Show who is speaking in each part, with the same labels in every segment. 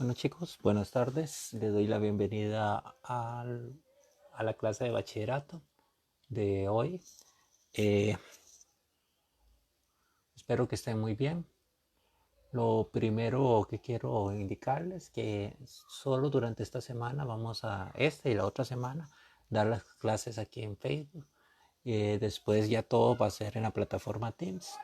Speaker 1: Bueno chicos, buenas tardes. Les doy la bienvenida a la clase de bachillerato de hoy. Eh, Espero que estén muy bien. Lo primero que quiero indicarles que solo durante esta semana vamos a esta y la otra semana dar las clases aquí en Facebook. Después ya todo va a ser en la plataforma Teams,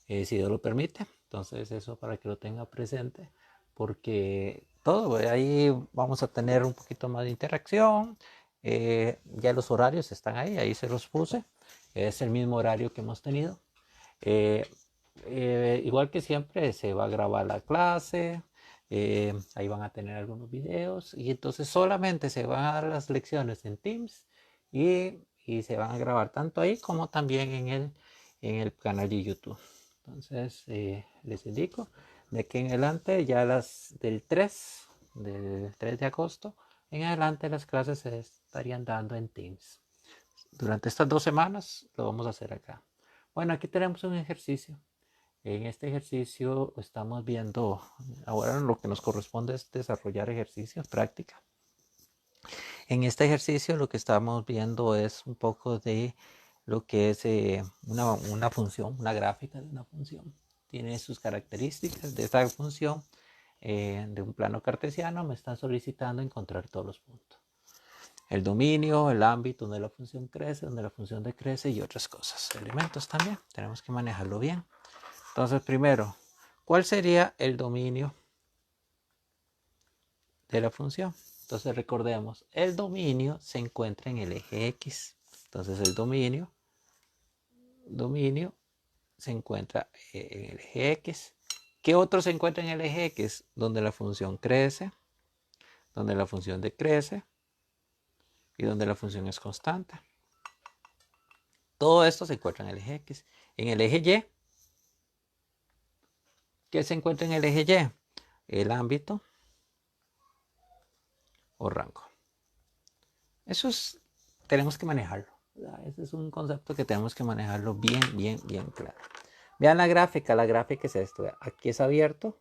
Speaker 1: si Dios lo permite. Entonces eso para que lo tenga presente, porque todo ahí vamos a tener un poquito más de interacción. Ya los horarios están ahí se los puse. Es el mismo horario que hemos tenido. Eh, Igual que siempre se va a grabar la clase. Ahí van a tener algunos videos y entonces solamente se van a dar las lecciones en Teams y se van a grabar tanto ahí como también en el canal de YouTube. Entonces les indico de que en adelante ya del 3 de agosto en adelante las clases se estarían dando en Teams. Durante estas 2 semanas lo vamos a hacer acá. Bueno, aquí tenemos un ejercicio. En este ejercicio estamos viendo, ahora lo que nos corresponde es desarrollar ejercicios, práctica. En este ejercicio lo que estamos viendo es un poco de lo que es una función, una gráfica de una función. Tiene sus características de esta función de un plano cartesiano. Me están solicitando encontrar todos los puntos. El dominio, el ámbito donde la función crece, donde la función decrece y otras cosas. Elementos también, tenemos que manejarlo bien. Entonces, primero, ¿cuál sería el dominio de la función? Entonces, recordemos, el dominio se encuentra en el eje X. Entonces, el dominio se encuentra en el eje X. ¿Qué otro se encuentra en el eje X? Donde la función crece, donde la función decrece y donde la función es constante. Todo esto se encuentra en el eje X. En el eje Y, ¿qué se encuentra en el eje Y? El ámbito o rango. Eso tenemos que manejarlo. Ese es un concepto que tenemos que manejarlo bien, bien, bien claro. Vean la gráfica es esto. Aquí es abierto,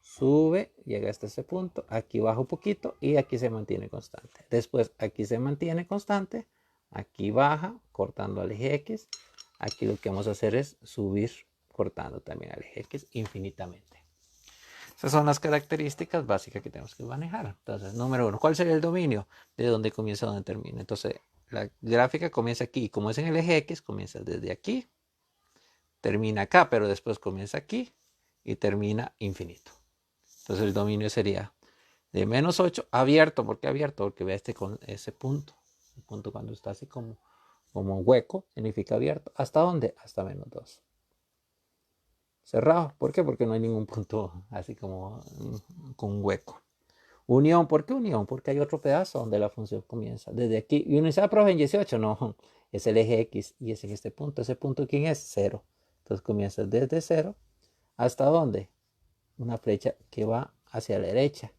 Speaker 1: sube, llega hasta ese punto, aquí baja un poquito y aquí se mantiene constante. Después aquí se mantiene constante, aquí baja, cortando al eje X. Aquí lo que vamos a hacer es subir, cortando también al eje X infinitamente. Esas son las características básicas que tenemos que manejar. Entonces, número uno, ¿cuál sería el dominio? De dónde comienza a dónde termina. Entonces, la gráfica comienza aquí. Y como es en el eje X, comienza desde aquí, termina acá, pero después comienza aquí y termina infinito. Entonces, el dominio sería de menos 8 abierto. ¿Por qué abierto? Porque ve con ese punto. El punto cuando está así como hueco significa abierto. ¿Hasta dónde? Hasta menos 2. Cerrado. ¿Por qué? Porque no hay ningún punto así como con hueco. Unión, ¿por qué unión? Porque hay otro pedazo donde la función comienza. Desde aquí, y uno dice, profe, en 18, no, es el eje X y es en este punto. ¿Ese punto quién es? 0. Entonces comienza desde 0 hasta dónde? Una flecha que va hacia la derecha.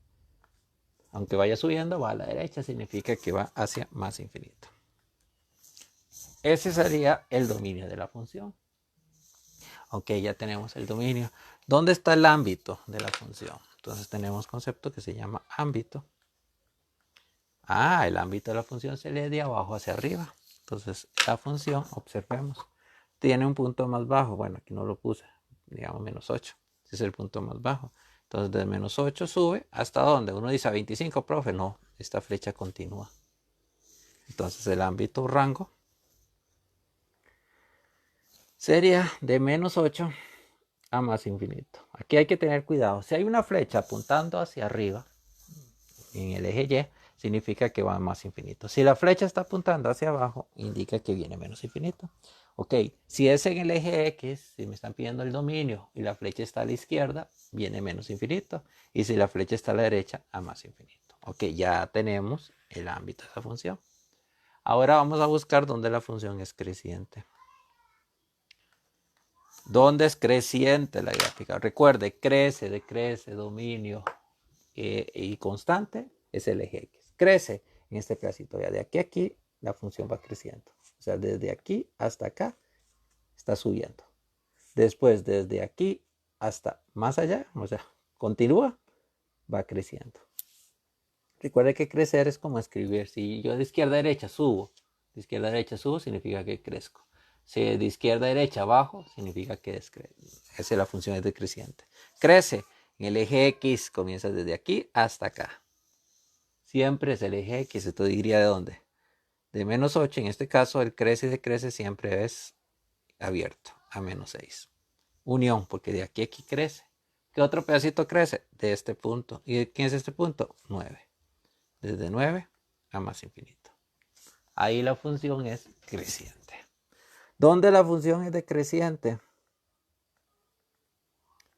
Speaker 1: Aunque vaya subiendo, va a la derecha, significa que va hacia más infinito. Ese sería el dominio de la función. Ok, ya tenemos el dominio. ¿Dónde está el ámbito de la función? Entonces tenemos un concepto que se llama ámbito. El ámbito de la función se lee de abajo hacia arriba. Entonces la función, observemos, tiene un punto más bajo. Bueno, aquí no lo puse, digamos menos 8. Ese es el punto más bajo. Entonces de menos 8 sube hasta dónde. Uno dice a 25, profe. No, esta flecha continúa. Entonces el ámbito o rango sería de menos 8 a más infinito. Aquí hay que tener cuidado. Si hay una flecha apuntando hacia arriba en el eje Y, significa que va a más infinito. Si la flecha está apuntando hacia abajo, indica que viene menos infinito. Ok, si es en el eje X, si me están pidiendo el dominio y la flecha está a la izquierda, viene menos infinito. Y si la flecha está a la derecha, a más infinito. Ok, ya tenemos el ámbito de esa función. Ahora vamos a buscar dónde la función es creciente. ¿Dónde es creciente la gráfica? Recuerde, crece, decrece, dominio y constante es el eje X. Crece en este pedacito. Ya de aquí a aquí la función va creciendo. O sea, desde aquí hasta acá está subiendo. Después, desde aquí hasta más allá, o sea, continúa va creciendo. Recuerde que crecer es como escribir. Si yo de izquierda a derecha subo, de izquierda a derecha subo, significa que crezco. Si de izquierda a derecha bajo, significa que descrece. Esa es la función decreciente. Crece en el eje X, comienza desde aquí hasta acá. Siempre es el eje X. Esto diría de dónde. De menos 8, en este caso el crece y decrece siempre es abierto a menos 6. Unión, porque de aquí a aquí crece. ¿Qué otro pedacito crece? De este punto. ¿Y de quién es este punto? 9. Desde 9 a más infinito. Ahí la función es creciente. ¿Dónde la función es decreciente?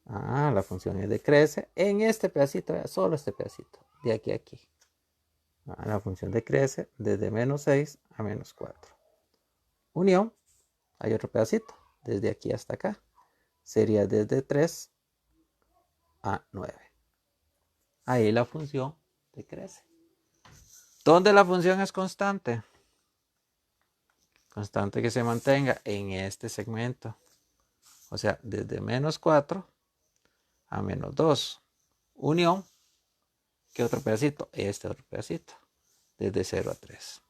Speaker 1: La función es decrece en este pedacito, solo este pedacito, de aquí a aquí. La función decrece desde menos 6 a menos 4. Unión, hay otro pedacito, desde aquí hasta acá. Sería desde 3 a 9. Ahí la función decrece. ¿Dónde la función es constante? Constante que se mantenga en este segmento. O sea, desde menos 4 a menos 2. Unión. ¿Qué otro pedacito? Este otro pedacito. Desde 0 a 3.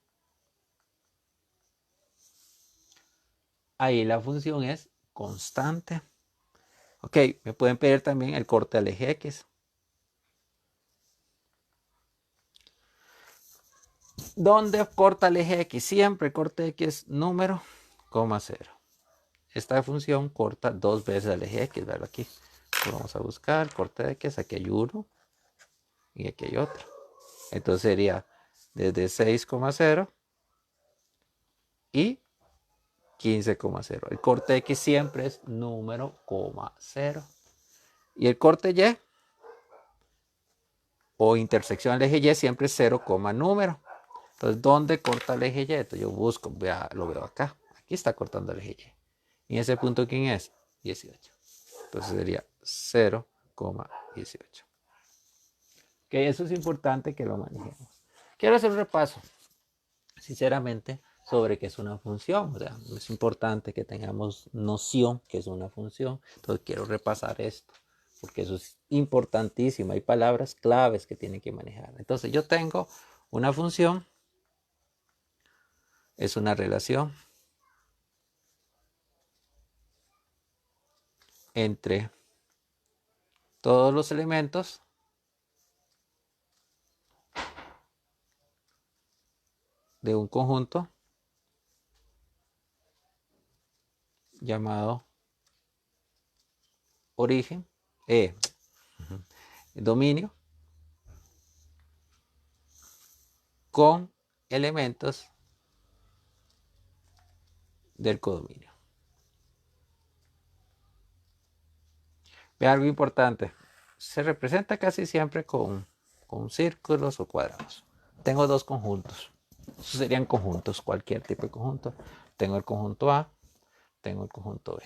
Speaker 1: Ahí la función es constante. Ok, me pueden pedir también el corte al eje X. ¿Dónde corta el eje X? Siempre corte X número, coma 0. Esta función corta 2 veces al eje X. Verlo aquí. Vamos a buscar corte de X. Aquí hay uno y aquí hay otro. Entonces sería desde 6,0 y 15,0. El corte X siempre es número, coma 0. Y el corte Y o intersección al eje Y siempre es 0, número. Entonces, ¿dónde corta el eje Y? Entonces yo busco, lo veo acá. Aquí está cortando el eje Y. ¿Y ese punto quién es? 18. Entonces sería 0,18. Ok, eso es importante que lo manejemos. Quiero hacer un repaso, sinceramente, sobre qué es una función. O sea, es importante que tengamos noción que es una función. Entonces quiero repasar esto, porque eso es importantísimo. Hay palabras claves que tienen que manejar. Entonces yo tengo una función, es una relación entre todos los elementos de un conjunto llamado origen, dominio, con elementos del codominio. Vean algo importante. Se representa casi siempre con círculos o cuadrados. Tengo dos conjuntos. Esos serían conjuntos, cualquier tipo de conjunto. Tengo el conjunto A, tengo el conjunto B.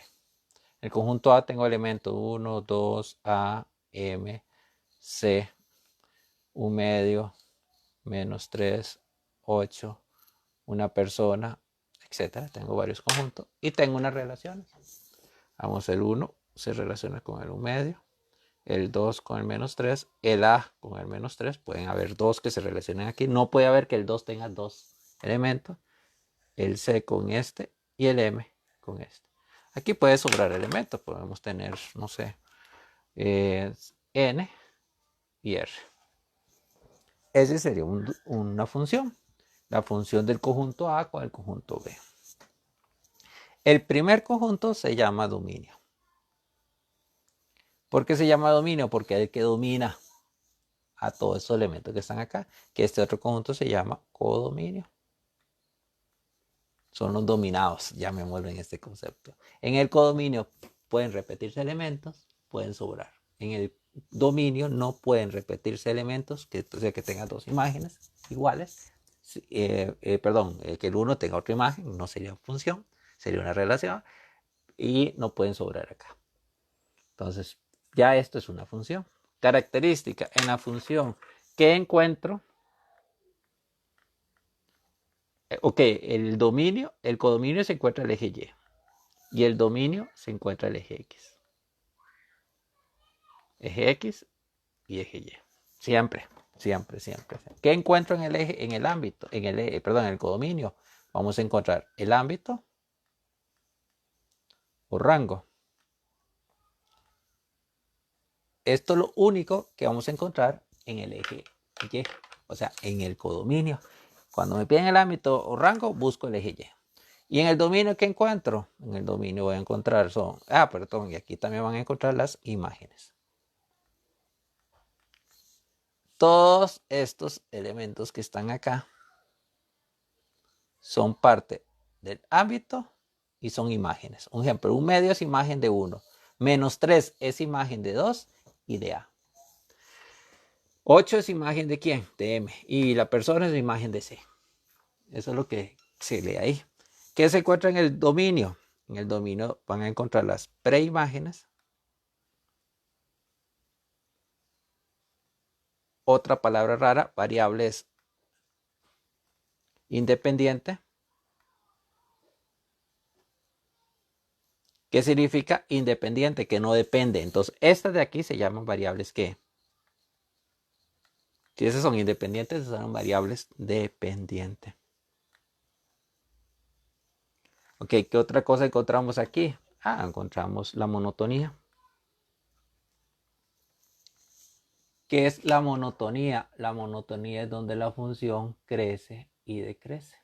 Speaker 1: El conjunto A tengo elementos 1, 2, A, M, C, un medio, menos 3, 8, una persona, etc. Tengo varios conjuntos y tengo unas relaciones. Vamos, el 1 se relaciona con el 1 medio, el 2 con el menos 3, el A con el menos 3. Pueden haber dos que se relacionen aquí. No puede haber que el 2 tenga dos elementos. El C con este y el M con este. Aquí puede sobrar elementos. Podemos tener, no sé, N y R. Esa sería una función. La función del conjunto A con el conjunto B. El primer conjunto se llama dominio. ¿Por qué se llama dominio? Porque es el que domina a todos esos elementos que están acá. Que este otro conjunto se llama codominio. Son los dominados, llamémoslo en este concepto. En el codominio pueden repetirse elementos, pueden sobrar. En el dominio no pueden repetirse elementos, que tengan dos imágenes iguales. Que el uno tenga otra imagen, no sería función, sería una relación. Y no pueden sobrar acá. Entonces, ya esto es una función. Característica en la función que encuentro. Ok, el codominio se encuentra el eje Y. Y el dominio se encuentra el eje X. Eje X y eje Y. Siempre, siempre, siempre. ¿Qué encuentro en el eje, en el ámbito, perdón, en el codominio? Vamos a encontrar el ámbito o rango. Esto es lo único que vamos a encontrar en el eje Y, o sea, en el codominio. Cuando me piden el ámbito o rango, busco el eje Y. ¿Y en el dominio qué encuentro? En el dominio voy a encontrar perdón, y aquí también van a encontrar las imágenes. Todos estos elementos que están acá son parte del ámbito y son imágenes. Un ejemplo, un medio es imagen de 1, -3 es imagen de 2 y de A. 8 es imagen de quién? De M. Y la persona es imagen de C. Eso es lo que se lee ahí. ¿Qué se encuentra en el dominio? En el dominio van a encontrar las preimágenes. Otra palabra rara, variable es independiente. ¿Qué significa independiente? Que no depende. Entonces, estas de aquí se llaman variables ¿qué? Si esas son independientes, esas son variables dependientes. Ok, ¿qué otra cosa encontramos aquí? Encontramos la monotonía. ¿Qué es la monotonía? La monotonía es donde la función crece y decrece.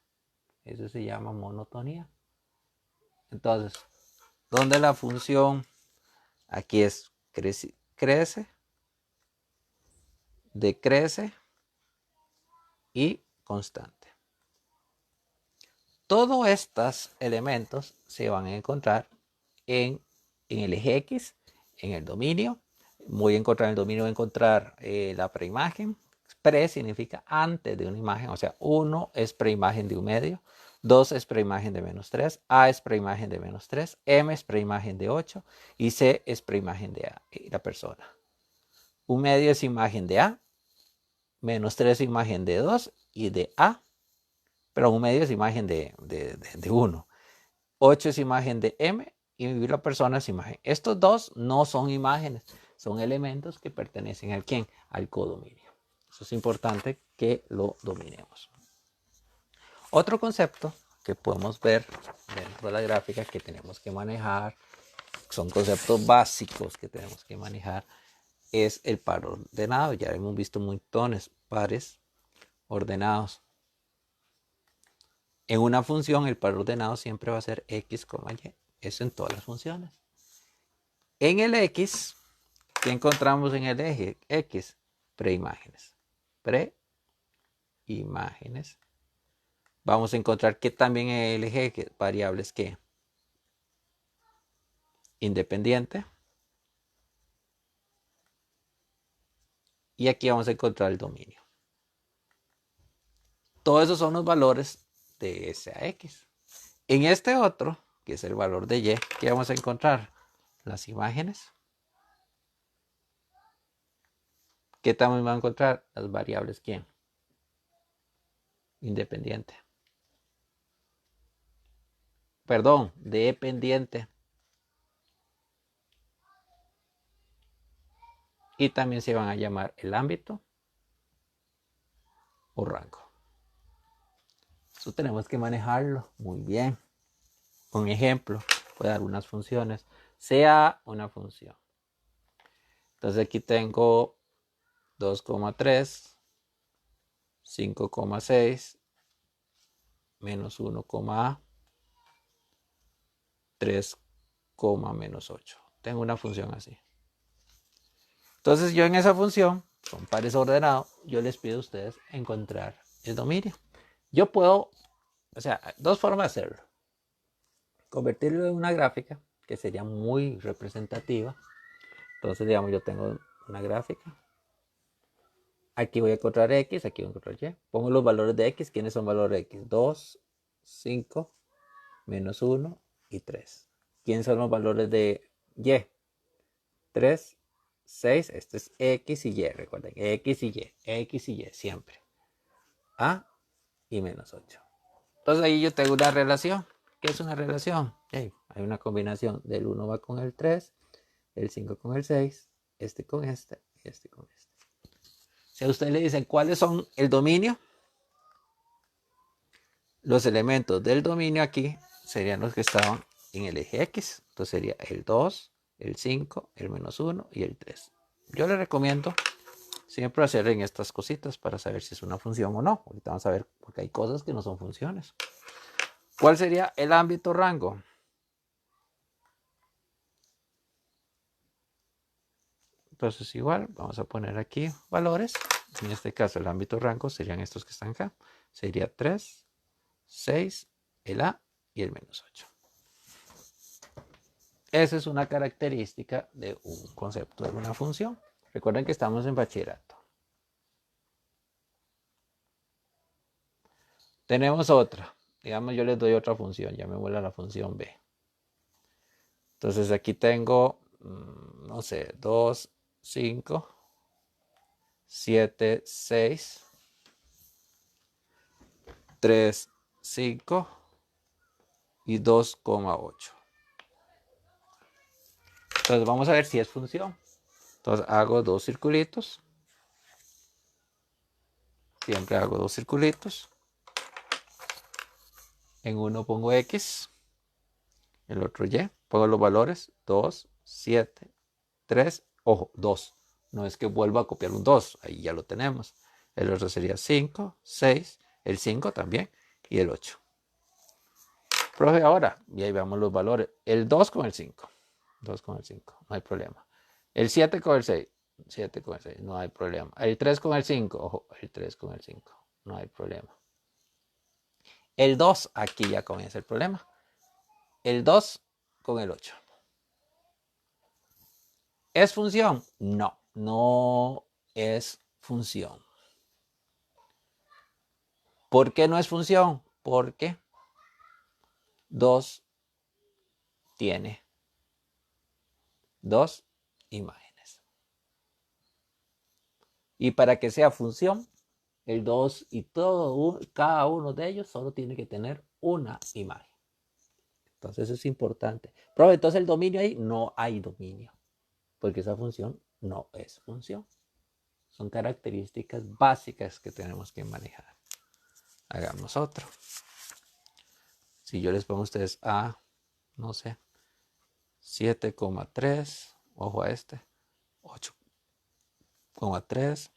Speaker 1: Eso se llama monotonía. Entonces, donde la función aquí es crece, decrece y constante. Todos estos elementos se van a encontrar en el eje X, en el dominio. Voy a encontrar en el dominio, voy a encontrar la preimagen. Pre significa antes de una imagen, o sea, 1 es preimagen de un medio, 2 es preimagen de -3, A es preimagen de -3, M es preimagen de 8 y C es preimagen de A, la persona. Un medio es imagen de A, -3 es imagen de 2 y de A, pero un medio es imagen de 1. 8 es imagen de M y la persona es imagen. Estos dos no son imágenes, son elementos que pertenecen al ¿quién? Al codominio. Eso es importante que lo dominemos. Otro concepto que podemos ver dentro de la gráfica que tenemos que manejar, son conceptos básicos que tenemos que manejar, es el par ordenado. Ya hemos visto montones pares ordenados. En una función el par ordenado siempre va a ser x, y. Eso en todas las funciones. En el X, ¿qué encontramos en el eje X? Preimágenes. Preimágenes. Vamos a encontrar que también en el eje X, variables que independiente. Y aquí vamos a encontrar el dominio. Todos esos son los valores de ese X. En este otro, que es el valor de Y, ¿qué vamos a encontrar? Las imágenes. ¿Qué también va a encontrar? Las variables ¿quién? Independiente. Perdón, dependiente. Y también se van a llamar el ámbito o rango. Eso tenemos que manejarlo muy bien. Un ejemplo, voy a dar unas funciones. Sea una función. Entonces aquí tengo 2,3, 5,6, menos 1,a, 3, menos 8. Tengo una función así. Entonces yo en esa función, con pares ordenados, yo les pido a ustedes encontrar el dominio. Yo puedo, dos formas de hacerlo. Convertirlo en una gráfica, que sería muy representativa. Entonces, digamos, yo tengo una gráfica. Aquí voy a encontrar X, aquí voy a encontrar Y. Pongo los valores de X. ¿Quiénes son valores de X? 2, 5, menos 1 y 3. ¿Quiénes son los valores de Y? 3, 6. Este es X y Y, recuerden. X y Y, siempre. A y menos 8. Entonces ahí yo tengo una relación. ¿Qué es una relación? Hay una combinación del 1 va con el 3, el 5 con el 6, este con este y este con este. Si a usted le dicen cuáles son el dominio, los elementos del dominio aquí serían los que estaban en el eje X. Entonces sería el 2, el 5, el -1 y el 3. Yo le recomiendo siempre hacer en estas cositas para saber si es una función o no. Ahorita vamos a ver porque hay cosas que no son funciones. ¿Cuál sería el ámbito rango? Entonces igual vamos a poner aquí valores. En este caso el ámbito rango serían estos que están acá. Sería 3, 6, el A y el -8. Esa es una característica de un concepto de una función. Recuerden que estamos en bachillerato. Tenemos otra. Digamos, yo les doy otra función. Llamémosla la función B. Entonces aquí tengo, no sé, 2, 5, 7, 6, 3, 5 y 2,8. Entonces vamos a ver si es función. Entonces hago dos circulitos. Siempre hago dos circulitos. En uno pongo X, el otro Y. Pongo los valores 2, 7, 3, ojo, 2. No es que vuelva a copiar un 2, ahí ya lo tenemos. El otro sería 5, 6, el 5 también y el 8. Profe, ahora, y ahí veamos los valores. El 2 con el 5. 2 con el 5, no hay problema. El 7 con el 6. 7 con el 6, no hay problema. El 3 con el 5, ojo, el 3 con el 5, no hay problema. El 2, aquí ya comienza el problema. El 2 con el 8. ¿Es función? No, no es función. ¿Por qué no es función? Porque 2 tiene 2 imágenes. Y para que sea función, el 2 y cada uno de ellos solo tiene que tener una imagen. Entonces es importante. Pero entonces el dominio ahí no hay dominio. Porque esa función no es función. Son características básicas que tenemos que manejar. Hagamos otro. Si yo les pongo a ustedes a, no sé, 7,3, ojo a este, 8,3,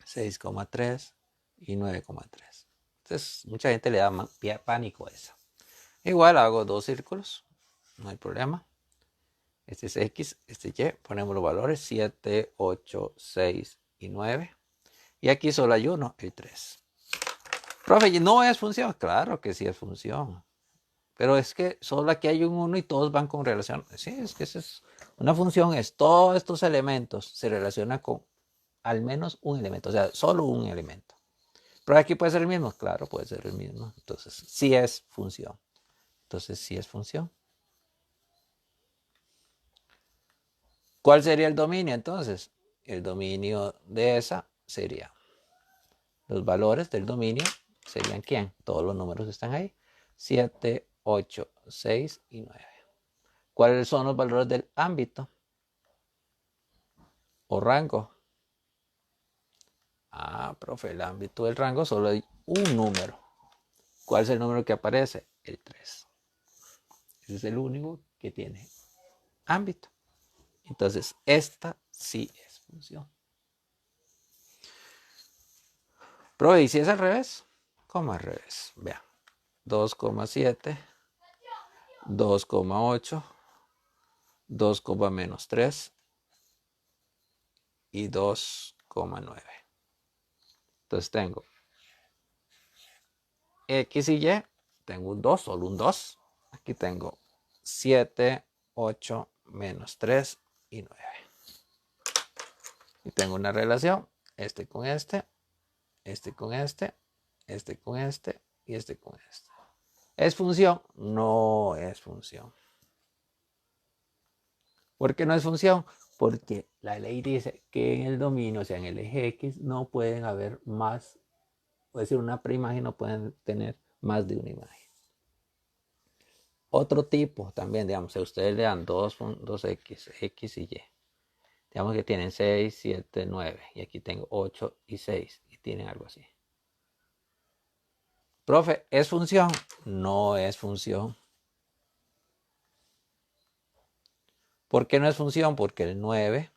Speaker 1: 6,3 y 9,3. Entonces, mucha gente le da pánico a eso. Igual hago dos círculos, no hay problema. Este es X, este Y, ponemos los valores 7, 8, 6 y 9. Y aquí solo hay uno, el 3. Profe, ¿no es función? Claro que sí es función. Pero es que solo aquí hay un 1 y todos van con relación. Sí, es que esa es una función, es todos estos elementos se relacionan con al menos un elemento, o sea, solo un elemento. Pero aquí puede ser el mismo, claro, puede ser el mismo. Entonces, sí es función. Entonces, sí es función. ¿Cuál sería el dominio entonces? El dominio de esa sería, los valores del dominio serían ¿quién? Todos los números están ahí. 7, 8, 6 y 9. ¿Cuáles son los valores del ámbito o rango? Ah, profe, el ámbito del rango solo hay un número. ¿Cuál es el número que aparece? El 3. Ese es el único que tiene ámbito. Entonces, esta sí es función. Profe, ¿y si es al revés? ¿Cómo al revés? Vea. 2,7, 2,8, 2, -3 y 2,9. Entonces tengo X y Y, tengo un 2, solo un 2. Aquí tengo 7, 8, -3 y 9. Y tengo una relación, este con este, este con este, este con este y este con este. ¿Es función? No es función. ¿Por qué no es función? Porque la ley dice que en el dominio, o sea, en el eje X, no pueden haber más, es decir, una preimagen no pueden tener más de una imagen. Otro tipo también, digamos, si ustedes le dan dos X y Y, Digamos que tienen 6, 7, 9. Y aquí tengo 8 y 6. Y tienen algo así. Profe, ¿es función? No es función. ¿Por qué no es función? Porque el 9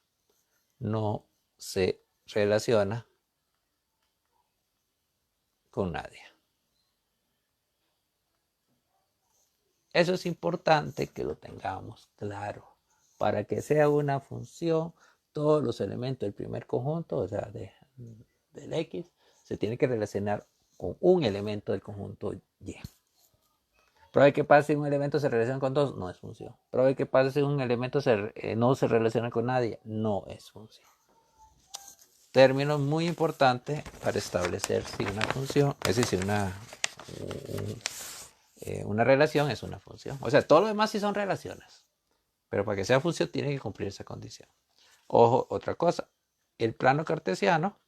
Speaker 1: no se relaciona con nadie. Eso es importante que lo tengamos claro. Para que sea una función, todos los elementos del primer conjunto, o sea, del X, se tiene que relacionar con un elemento del conjunto Y. Probable que pase un elemento se relaciona con dos, no es función. Probable que pase un elemento no se relaciona con nadie, no es función. Término muy importante para establecer si una función, es decir, una relación es una función. O sea, todo lo demás sí son relaciones. Pero para que sea función tiene que cumplir esa condición. Ojo, otra cosa. El plano cartesiano,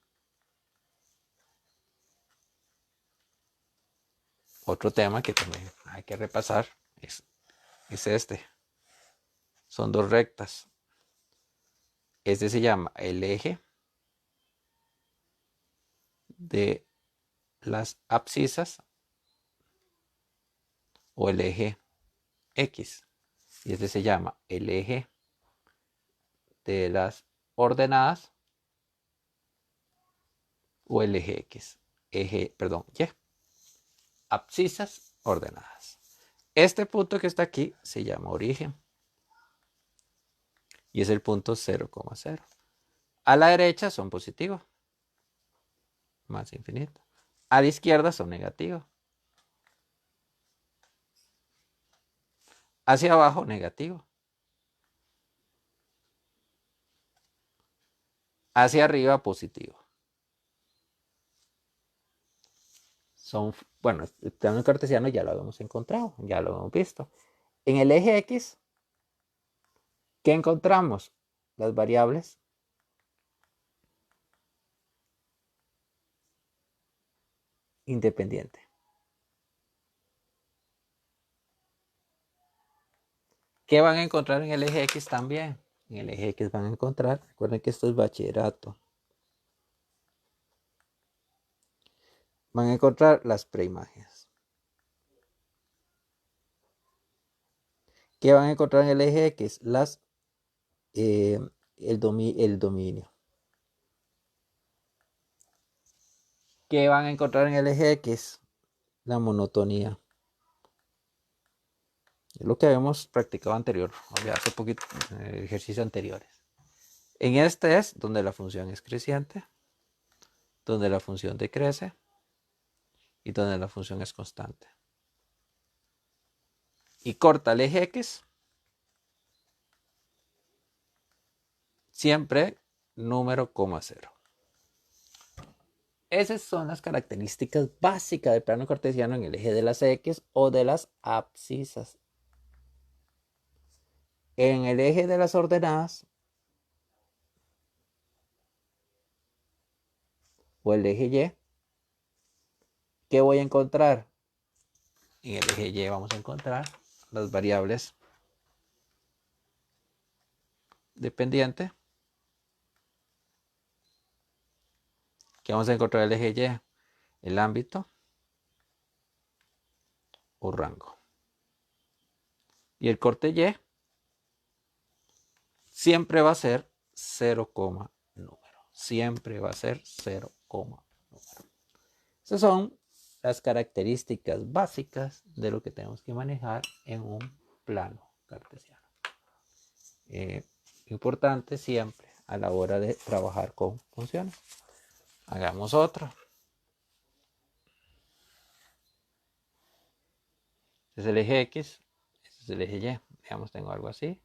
Speaker 1: otro tema que también hay que repasar, es este. Son dos rectas. Este se llama el eje de las abscisas o el eje X. Y este se llama el eje de las ordenadas o el eje X. Y. Abscisas ordenadas. Este punto que está aquí se llama origen. Y es el punto 0,0. A la derecha son positivos. Más infinito. A la izquierda son negativos. Hacia abajo, negativo. Hacia arriba, positivo. Bueno, el plano cartesiano ya lo habíamos encontrado, ya lo hemos visto. En el eje X, ¿qué encontramos? Las variables independientes. ¿Qué van a encontrar en el eje X también? En el eje X van a encontrar, recuerden que esto es bachillerato. Van a encontrar las preimágenes. ¿Qué van a encontrar en el eje X? El dominio. ¿Qué van a encontrar en el eje X? La monotonía. Es lo que habíamos practicado anterior, ya hace poquito, ejercicios anteriores. En este es donde la función es creciente, donde la función decrece y donde la función es constante. Y corta el eje X, siempre número coma cero. Esas son las características básicas del plano cartesiano en el eje de las X o de las abscisas. En el eje de las ordenadas o el eje Y, ¿qué voy a encontrar? En el eje Y vamos a encontrar las variables dependientes. ¿Qué vamos a encontrar en el eje Y? El ámbito o rango. Y el corte Y siempre va a ser 0, número. Siempre va a ser 0, número. Esas son las características básicas de lo que tenemos que manejar en un plano cartesiano. Importante siempre a la hora de trabajar con funciones. Hagamos otro. Este es el eje X, este es el eje Y. Digamos, tengo algo así.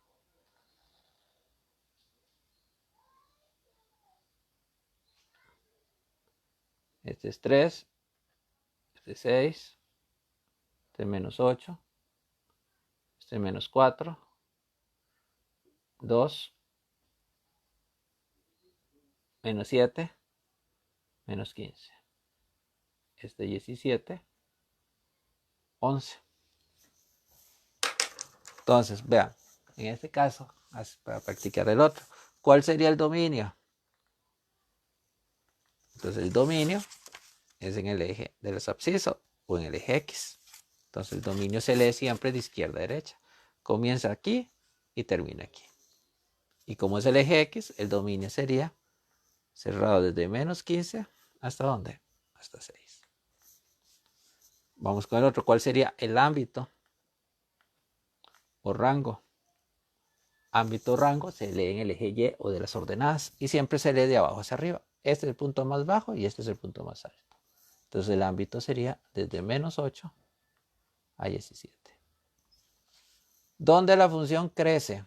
Speaker 1: Este es 3, este es 6, este es menos 8, este es menos 4, 2, menos 7, menos 15. Este 17, 11. Entonces, vean, en este caso, para practicar el otro, ¿cuál sería el dominio? Entonces el dominio es en el eje de los abscisos o en el eje X. Entonces el dominio se lee siempre de izquierda a derecha. Comienza aquí y termina aquí. Y como es el eje X, el dominio sería cerrado desde menos 15 hasta ¿dónde? Hasta 6. Vamos con el otro. ¿Cuál sería el ámbito o rango? Ámbito o rango se lee en el eje Y o de las ordenadas y siempre se lee de abajo hacia arriba. Este es el punto más bajo y este es el punto más alto. Entonces el ámbito sería desde menos 8 a 17. ¿Dónde la función crece?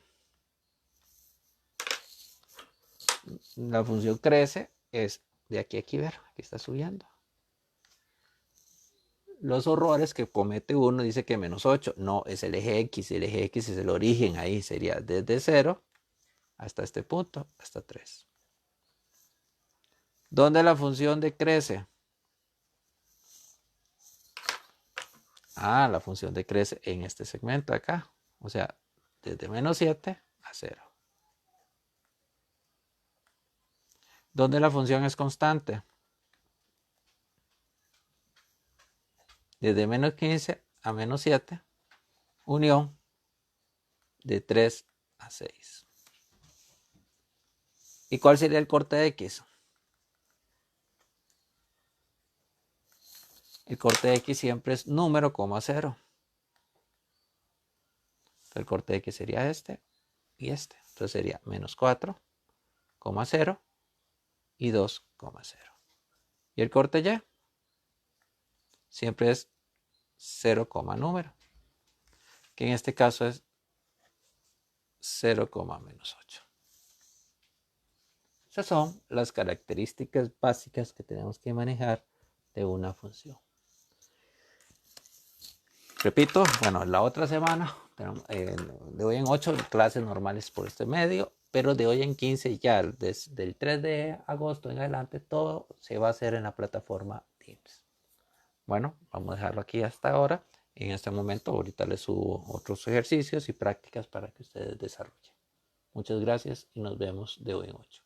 Speaker 1: La función crece es de aquí a aquí, ver, aquí está subiendo. Los horrores que comete uno dice que menos 8, no, es el eje X es el origen, ahí sería desde 0 hasta este punto, hasta 3. ¿Dónde la función decrece? La función decrece en este segmento acá, o sea, desde menos 7 a 0. ¿Dónde la función es constante? Desde menos 15 a menos 7, unión de 3 a 6. ¿Y cuál sería el corte de X? El corte de X siempre es número, 0. El corte de X sería este y este. Entonces sería menos 4, 0 y 2, 0. Y el corte Y siempre es 0, número, que en este caso es 0, menos 8. Esas son las características básicas que tenemos que manejar de una función. Repito, bueno, la otra semana, de hoy en 8 clases normales por este medio, pero de hoy en 15 ya, desde el 3 de agosto en adelante, todo se va a hacer en la plataforma Teams. Bueno, vamos a dejarlo aquí hasta ahora. En este momento, ahorita les subo otros ejercicios y prácticas para que ustedes desarrollen. Muchas gracias y nos vemos de hoy en 8.